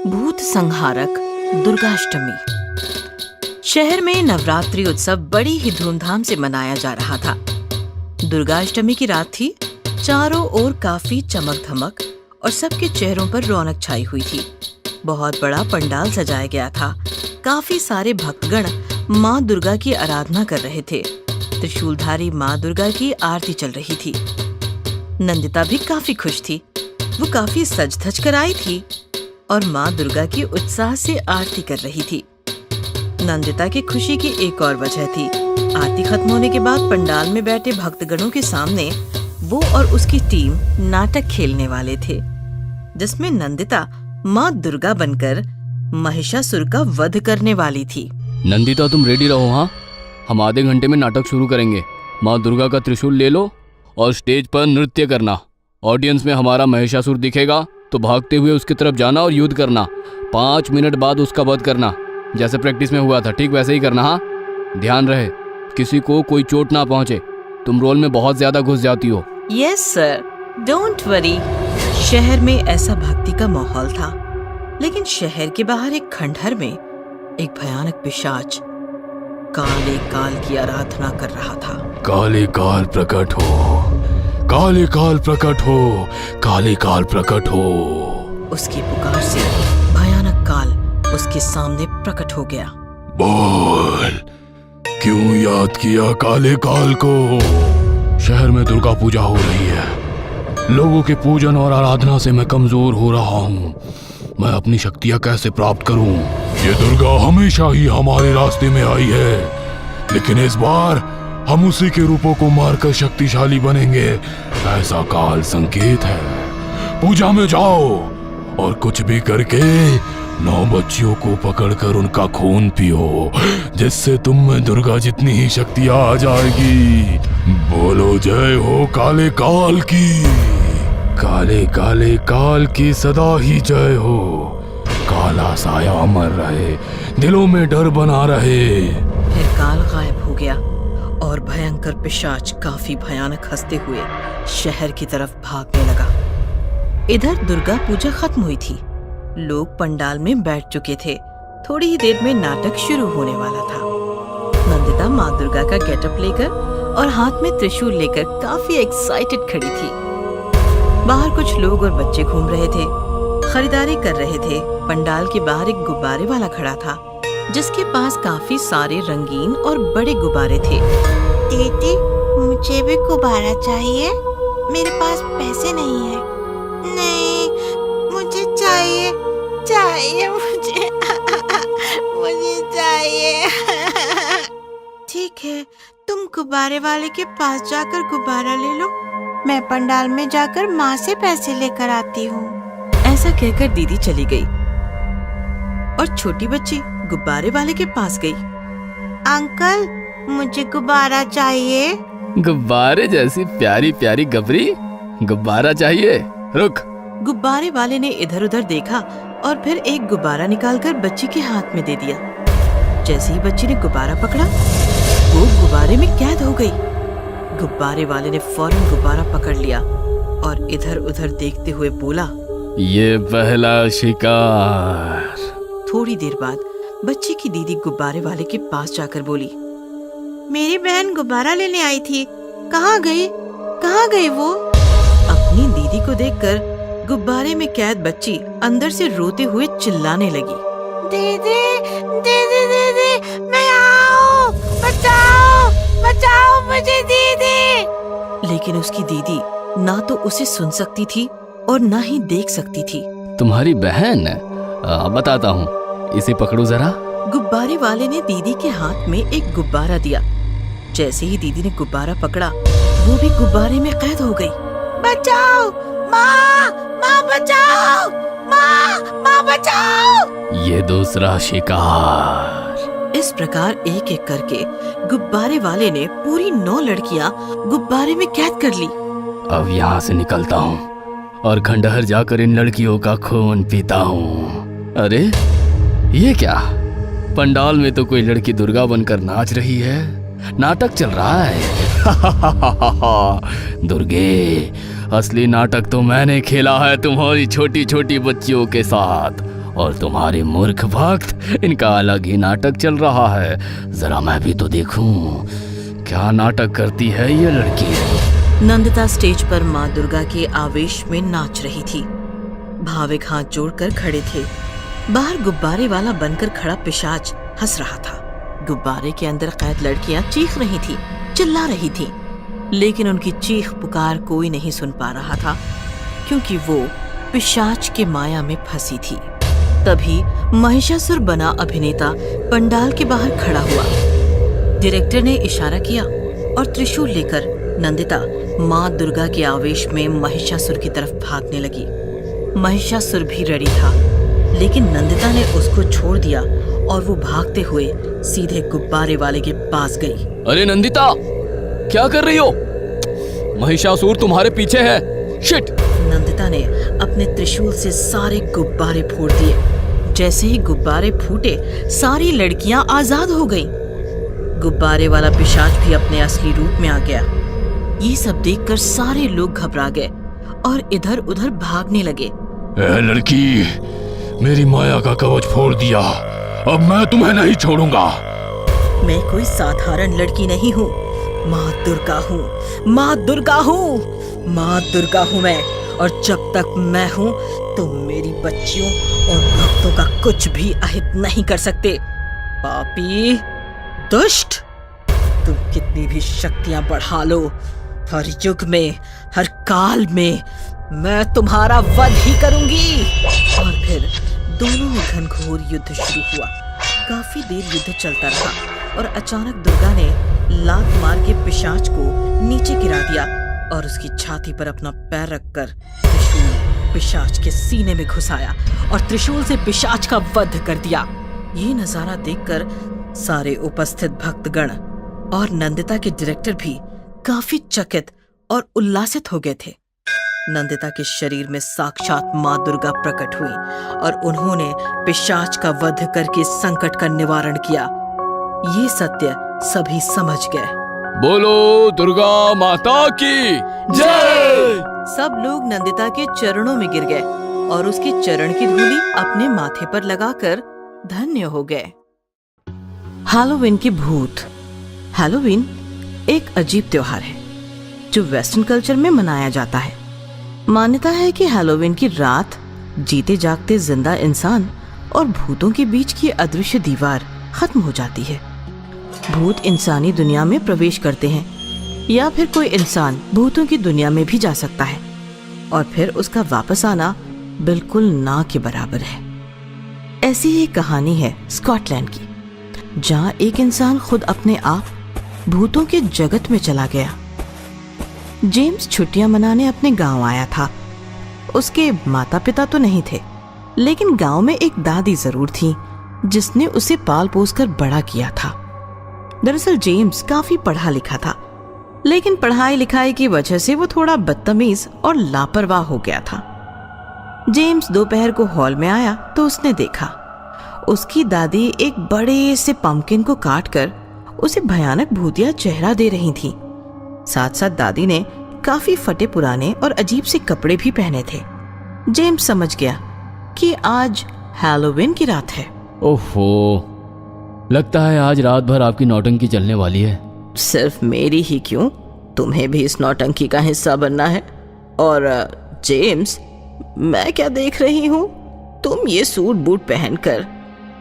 भूत संहारक दुर्गाष्टमी। शहर में नवरात्रि उत्सव बड़ी ही धूमधाम से मनाया जा रहा था। दुर्गाष्टमी की रात थी। चारों ओर काफी चमक धमक और सबके चेहरों पर रौनक छाई हुई थी। बहुत बड़ा पंडाल सजाया गया था। काफी सारे भक्तगण माँ दुर्गा की आराधना कर रहे थे। त्रिशूलधारी माँ दुर्गा की आरती चल रही थी। नंदिता भी काफी खुश थी। वो काफी सज धज कर आई थी और माँ दुर्गा की उत्साह से आरती कर रही थी। नंदिता की खुशी की एक और वजह थी। आरती खत्म होने के बाद पंडाल में बैठे भक्तगणों के सामने वो और उसकी टीम नाटक खेलने वाले थे, जिसमें नंदिता माँ दुर्गा बनकर महिषासुर का वध करने वाली थी। नंदिता, तुम रेडी रहो। हाँ, हम आधे घंटे में नाटक शुरू करेंगे। माँ दुर्गा का त्रिशूल ले लो और स्टेज पर नृत्य करना। ऑडियंस में हमारा महिषासुर दिखेगा तो भागते हुए उसकी तरफ जाना और युद्ध करना। 5 मिनट बाद उसका वध करना। जैसे प्रैक्टिस में हुआ था ठीक वैसे ही करना। हाँ, ध्यान रहे किसी को कोई चोट ना पहुंचे। तुम रोल में बहुत ज्यादा घुस जाती हो। Yes sir, don't worry. शहर में ऐसा भक्ति का माहौल था, लेकिन शहर के बाहर एक खंडहर में एक भयानक पिशाच काले काल की आराधना कर रहा था। काले काल प्रकट हो, काले काल प्रकट हो, काले काल प्रकट हो। उसकी पुकार से भयानक काल उसके सामने प्रकट हो गया। बोल, क्यों याद किया काले काल को? शहर में दुर्गा पूजा हो रही है। लोगों के पूजन और आराधना से मैं कमजोर हो रहा हूँ। मैं अपनी शक्तियाँ कैसे प्राप्त करूँ? ये दुर्गा हमेशा ही हमारे रास्ते में आई है, लेकिन इस बार हम उसी के रूपों को मारकर शक्तिशाली बनेंगे। ऐसा काल संकेत है। पूजा में जाओ और कुछ भी करके 9 बच्चियों को पकड़कर उनका खून पियो, जिससे तुम में दुर्गा जितनी ही शक्ति आ जाएगी। बोलो जय हो काले काल की। काले काले काल की सदा ही जय हो। काला साया अमर रहे, दिलों में डर बना रहे। फिर काल गायब हो गया और भयंकर पिशाच काफी भयानक हंसते हुए शहर की तरफ भागने लगा। इधर दुर्गा पूजा खत्म हुई थी। लोग पंडाल में बैठ चुके थे। थोड़ी ही देर में नाटक शुरू होने वाला था। नंदिता माँ दुर्गा का गेटअप लेकर और हाथ में त्रिशूल लेकर काफी एक्साइटेड खड़ी थी। बाहर कुछ लोग और बच्चे घूम रहे थे, खरीदारी कर रहे थे। पंडाल के बाहर एक गुब्बारे वाला खड़ा था, जिसके पास काफी सारे रंगीन और बड़े गुब्बारे थे। दीदी, मुझे भी गुब्बारा चाहिए। मेरे पास पैसे नहीं है। नहीं, मुझे चाहिए, चाहिए मुझे मुझे चाहिए। ठीक है, तुम गुब्बारे वाले के पास जाकर गुब्बारा ले लो। मैं पंडाल में जाकर माँ से पैसे लेकर आती हूँ। ऐसा कहकर दीदी चली गई और छोटी बच्ची गुब्बारे वाले के पास गई। अंकल, मुझे गुब्बारा चाहिए। गुब्बारे जैसी प्यारी प्यारी गबरी, गुब्बारा चाहिए? रुक। गुब्बारे वाले ने इधर उधर देखा और फिर एक गुब्बारा निकालकर बच्ची के हाथ में दे दिया। जैसे ही बच्ची ने गुब्बारा पकड़ा, वो गुब्बारे में कैद हो गई। गुब्बारे वाले ने फौरन गुब्बारा पकड़ लिया और इधर उधर देखते हुए बोला, ये पहला शिकार। थोड़ी देर बाद बच्ची की दीदी गुब्बारे वाले के पास जाकर बोली, मेरी बहन गुब्बारा लेने आई थी। कहाँ गई? कहाँ गई वो? अपनी दीदी को देखकर गुब्बारे में कैद बच्ची अंदर से रोते हुए चिल्लाने लगी, दीदी, दीदी, दीदी, मैं आऊं, बचाओ, बचाओ मुझे दीदी। लेकिन उसकी दीदी ना तो उसे सुन सकती थी और ना ही देख सकती थी। तुम्हारी बहन? बताता हूँ, इसे पकड़ो जरा। गुब्बारे वाले ने दीदी के हाथ में एक गुब्बारा दिया। जैसे ही दीदी ने गुब्बारा पकड़ा, वो भी गुब्बारे में कैद हो गई। बचाओ, माँ, माँ बचाओ, माँ, माँ बचाओ। ये दूसरा शिकार। इस प्रकार एक एक करके गुब्बारे वाले ने पूरी 9 लड़कियां गुब्बारे में कैद कर ली। अब यहाँ से निकलता हूँ और खंडहर जाकर इन लड़कियों का खून पीता हूँ। अरे ये क्या? पंडाल में तो कोई लड़की दुर्गा बनकर नाच रही है। नाटक चल रहा है। दुर्गे, असली नाटक तो मैंने खेला है तुम्हारी छोटी छोटी बच्चियों के साथ, और तुम्हारे मूर्ख भक्त, इनका अलग ही नाटक चल रहा है। जरा मैं भी तो देखूं क्या नाटक करती है ये लड़की। नंदिता स्टेज पर माँ दुर्गा के आवेश में नाच रही थी। भाविक हाथ जोड़कर खड़े थे। बाहर गुब्बारे वाला बनकर खड़ा पिशाच हंस रहा था। गुब्बारे के अंदर कैद लड़कियां चीख रही थी, चिल्ला रही थी, लेकिन उनकी चीख पुकार कोई नहीं सुन पा रहा था, क्योंकि वो पिशाच के माया में फंसी थी। तभी महिषासुर बना अभिनेता पंडाल के बाहर खड़ा हुआ। डायरेक्टर ने इशारा किया और त्रिशूल लेकर नंदिता माँ दुर्गा के आवेश में महिषासुर की तरफ भागने लगी। महिषासुर भी रेडी था, लेकिन नंदिता ने उसको छोड़ दिया और वो भागते हुए सीधे गुब्बारे वाले के पास गई। अरे नंदिता, क्या कर रही हो? महिषासुर तुम्हारे पीछे है। शिट! नंदिता ने अपने त्रिशूल से सारे गुब्बारे फोड़ दिए। जैसे ही गुब्बारे फूटे, सारी लड़कियां आजाद हो गईं। गुब्बारे वाला पिशाच भी अपने असली रूप में आ गया। ये सब देखकर सारे लोग घबरा गए और इधर उधर भागने लगे। ए लड़की, मेरी माया का कवच फोड़ दिया, अब मैं तुम्हें नहीं छोड़ूंगा। मैं कोई साधारण लड़की नहीं हूँ, माँ दुर्गा हूँ, माँ दुर्गा हूँ, माँ दुर्गा हूँ मैं, और जब तक मैं हूँ तुम मेरी बच्चियों और भक्तों का कुछ भी अहित नहीं कर सकते। पापी, दुष्ट, तुम कितनी भी शक्तियां बढ़ा लो, हर युग में, हर काल में मैं तुम्हारा वध ही करूंगी। और फिर दोनों में घनघोर युद्ध शुरू हुआ। काफी देर युद्ध चलता रहा और अचानक दुर्गा ने लात मार के पिशाच को नीचे गिरा दिया और उसकी छाती पर अपना पैर रखकर त्रिशूल पिशाच के सीने में घुसाया और त्रिशूल से पिशाच का वध कर दिया। ये नजारा देखकर सारे उपस्थित भक्तगण और नंदिता के डायरेक्टर भी काफी चकित और उल्लासित हो गए थे। नंदिता के शरीर में साक्षात माँ दुर्गा प्रकट हुई और उन्होंने पिशाच का वध करके संकट का निवारण किया। ये सत्य सभी समझ गए। बोलो दुर्गा माता की जय। सब लोग नंदिता के चरणों में गिर गए और उसकी चरण की धूली अपने माथे पर लगाकर धन्य हो गए। हैलोवीन की भूत। हैलोवीन एक अजीब त्योहार है जो वेस्टर्न कल्चर में मनाया जाता है। मान्यता है कि हैलोवीन की रात जीते जागते जिंदा इंसान और भूतों के बीच की अदृश्य दीवार खत्म हो जाती है। भूत इंसानी दुनिया में प्रवेश करते हैं या फिर कोई इंसान भूतों की दुनिया में भी जा सकता है और फिर उसका वापस आना बिल्कुल ना के बराबर है। ऐसी ही कहानी है स्कॉटलैंड की, जहाँ एक इंसान खुद अपने आप भूतों के जगत में चला गया। जेम्स छुट्टियां मनाने अपने गांव आया था। उसके माता पिता तो नहीं थे, लेकिन गांव में एक दादी जरूर थी जिसने उसे पाल पोस कर बड़ा किया था। दरअसल जेम्स काफी पढ़ा लिखा था, लेकिन पढ़ाई लिखाई की वजह से वो थोड़ा बदतमीज और लापरवाह हो गया था। जेम्स दोपहर को हॉल में आया तो उसने देखा उसकी दादी एक बड़े से पंपकिन को काटकर उसे भयानक भूतिया चेहरा दे रही थी। साथ साथ दादी ने काफी फटे पुराने और अजीब से कपड़े भी पहने थे। जेम्स समझ गया कि आज हैलोवीन की रात है। ओहो, लगता है आज रात भर आपकी नौटंकी चलने वाली है। सिर्फ मेरी ही क्यों, तुम्हें भी इस नौटंकी का हिस्सा बनना है। और जेम्स, मैं क्या देख रही हूँ, तुम ये सूट बूट पहनकर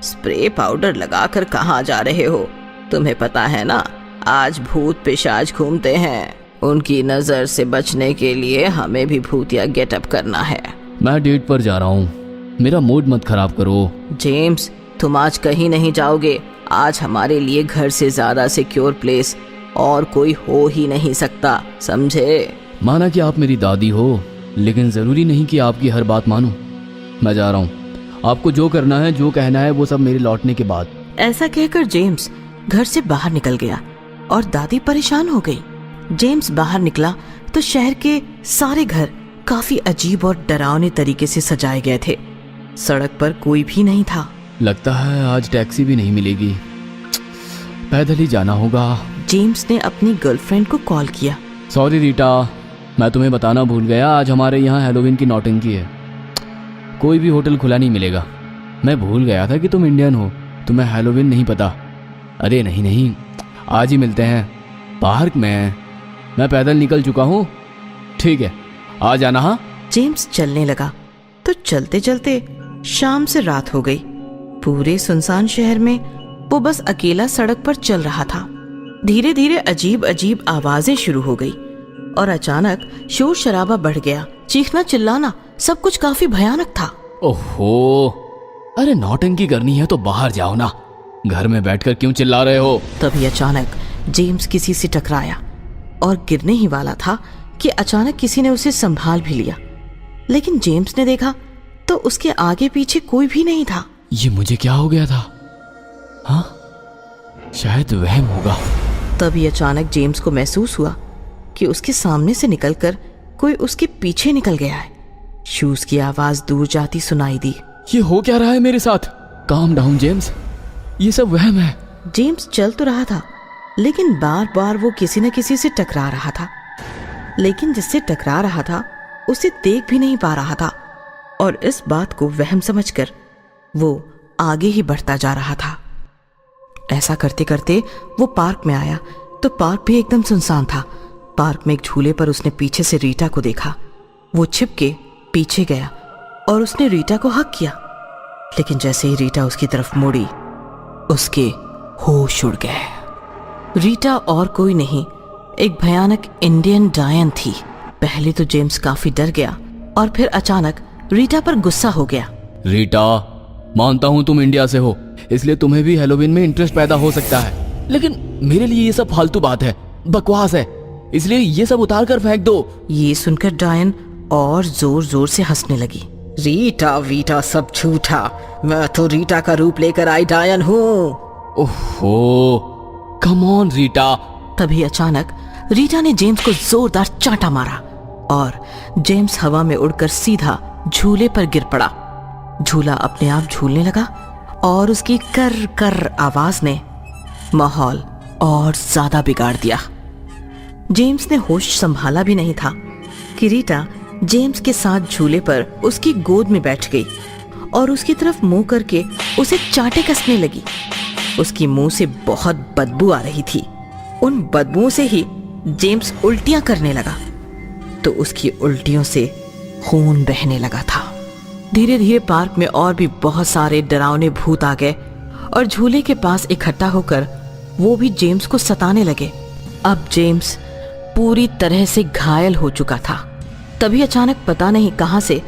स्प्रे पाउडर लगाकर कहाँ जा रहे हो? तुम्हें पता है ना, आज भूत पिशाच घूमते हैं। उनकी नजर से बचने के लिए हमें भी भूतिया गेटअप करना है। मैं डेट पर जा रहा हूँ, मेरा मूड मत खराब करो। जेम्स, तुम आज कहीं नहीं जाओगे। आज हमारे लिए घर से ज्यादा सिक्योर प्लेस और कोई हो ही नहीं सकता, समझे? माना कि आप मेरी दादी हो, लेकिन जरूरी नहीं कि आपकी हर बात मानूं। मैं जा रहा हूँ, आपको जो करना है, जो कहना है, वो सब मेरे लौटने के बाद। ऐसा कहकर जेम्स घर से बाहर निकल गया और दादी परेशान हो गई। जेम्स बाहर निकला तो शहर के सारे घर काफी अजीब और डरावने तरीके से सजाए गए थे। सड़क पर कोई भी नहीं था। लगता है आज टैक्सी भी नहीं मिलेगी, पैदल ही जाना होगा। जेम्स ने अपनी गर्लफ्रेंड को कॉल किया। सॉरी रीटा, मैं तुम्हें बताना भूल गया, आज हमारे यहाँ हैलोवीन की नौटंकी है। कोई भी होटल खुला नहीं मिलेगा। मैं भूल गया था कि तुम इंडियन हो, तुम्हें हैलोवीन नहीं पता। अरे नहीं नहीं, आज ही मिलते हैं पार्क में। मैं पैदल निकल चुका हूँ। ठीक है, आ जाना। हाँ। जेम्स चलने लगा तो चलते चलते शाम से रात हो गई। पूरे सुनसान शहर में वो बस अकेला सड़क पर चल रहा था। धीरे धीरे अजीब अजीब आवाजें शुरू हो गई और अचानक शोर शराबा बढ़ गया। चीखना चिल्लाना, सब कुछ काफी भयानक था। ओहो, अरे नौटंकी करनी है तो बाहर जाओ ना, घर में बैठकर क्यों चिल्ला रहे हो? तभी अचानक जेम्स किसी से टकराया और गिरने ही वाला था कि अचानक किसी ने उसे संभाल भी लिया। लेकिन जेम्स ने देखा तो उसके आगे पीछे कोई भी नहीं था। ये मुझे क्या हो गया था? हाँ, शायद वहम होगा। तभी अचानक जेम्स को महसूस हुआ कि उसके सामने से निकलकर कोई उसके पीछे निकल गया है। शूज की आवाज दूर जाती सुनाई दी। ये हो क्या रहा है मेरे साथ? काम डाउन जेम्स, ये सब वहम है। जेम्स चल तो रहा था लेकिन बार बार वो किसी न किसी से टकरा रहा था। लेकिन जिससे टकरा रहा था उसे देख भी नहीं पा रहा था और इस बात को वहम समझकर वो आगे ही बढ़ता जा रहा था। ऐसा करते करते वो पार्क में आया तो पार्क भी एकदम सुनसान था। पार्क में एक झूले पर उसने पीछे से रीटा को देखा। वो छिप के पीछे गया और उसने रीटा को हक किया। लेकिन जैसे ही रीटा उसकी तरफ मुड़ी, उसके होश उड़ गए। रीटा और कोई नहीं, एक भयानक इंडियन डायन थी। पहले तो जेम्स काफी डर गया और फिर अचानक रीटा पर गुस्सा हो गया। रीटा, मानता हूँ तुम इंडिया से हो, इसलिए तुम्हें भी हैलोवीन में इंटरेस्ट पैदा हो सकता है, लेकिन मेरे लिए ये सब फालतू बात है, बकवास है, इसलिए ये सब उतार कर फेंक दो। ये सुनकर डायन और जोर जोर से हंसने लगी। रीटा वीटा सब झूठा, मैं तो रीटा का रूप लेकर आई डायन हूँ। ओहो, कम ऑन रीटा। तभी अचानक रीटा ने जेम्स को जोरदार चांटा मारा और जेम्स हवा में उड़कर सीधा झूले पर गिर पड़ा। झूला अपने आप झूलने लगा और उसकी कर कर आवाज ने माहौल और ज्यादा बिगाड़ दिया। जेम्स ने होश संभाला भी नहीं था कि रीटा जेम्स के साथ झूले पर उसकी गोद में बैठ गई और उसकी तरफ मुंह करके उसे चांटे कसने लगी। उसकी मुंह से बहुत बदबू आ रही थी। उन बदबुओं से ही जेम्स उल्टियां करने लगा तो उसकी उल्टियों से खून बहने लगा था। धीरे धीरे पार्क में और भी बहुत सारे डरावने भूत आ गए और झूले के पास इकट्ठा होकर वो भी जेम्स को सताने लगे। अब जेम्स पूरी तरह से घायल हो चुका था। तभी अचानक पता नहीं कहां से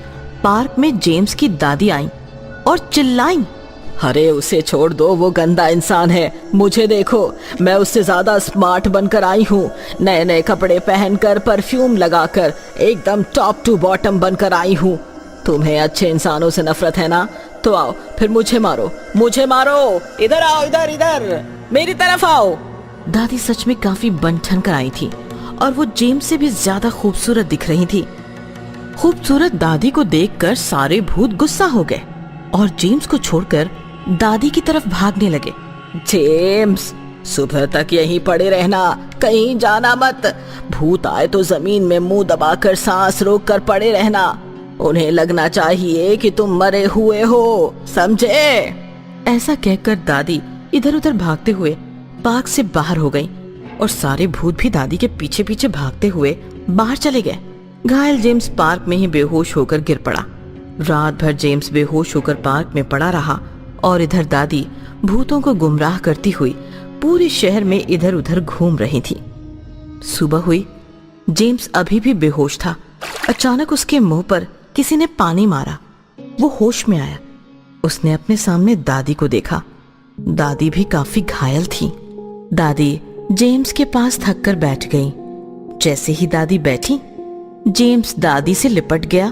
पार्क में जेम्स की दादी आई और चिल्लाई, अरे उसे छोड़ दो, वो गंदा इंसान है। मुझे देखो, मैं उससे ज्यादा स्मार्ट बनकर आई हूँ। नए नए कपड़े पहनकर, परफ्यूम लगाकर, एकदम टॉप टू बॉटम बनकर आई हूँ। तुम्हें अच्छे इंसानों से नफरत है ना? तो आओ फिर मुझे मारो, मुझे मारो। इधर आओ, इधर इधर, मेरी तरफ आओ। दादी सच में काफी बनठन कर आई थी और वो जेम्स से भी ज्यादा खूबसूरत दिख रही थी। खूबसूरत दादी को देखकर सारे भूत गुस्सा हो गए और जेम्स को छोड़कर दादी की तरफ भागने लगे। जेम्स, सुबह तक यहीं पड़े रहना, कहीं जाना मत। भूत आए तो जमीन में मुंह दबाकर सांस रोककर पड़े रहना। उन्हें लगना चाहिए कि तुम मरे हुए हो, समझे? ऐसा कहकर दादी इधर उधर भागते हुए पार्क से बाहर हो गई और सारे भूत भी दादी के पीछे पीछे भागते हुए बाहर चले गए। घायल जेम्स पार्क में ही बेहोश होकर गिर पड़ा। रात भर जेम्स बेहोश होकर पार्क में पड़ा रहा और इधर दादी भूतों को गुमराह करती हुई पूरे शहर में इधर उधर घूम रही थी। सुबह हुई, जेम्स अभी भी बेहोश था। अचानक उसके मुंह पर किसी ने पानी मारा। वो होश में आया। उसने अपने सामने दादी को देखा। दादी भी काफी घायल थी। दादी जेम्स के पास थक कर बैठ गई। जैसे ही दादी बैठी, जेम्स दादी से लिपट गया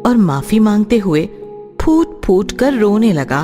और माफी मांगते हुए फूट फूट कर रोने लगा।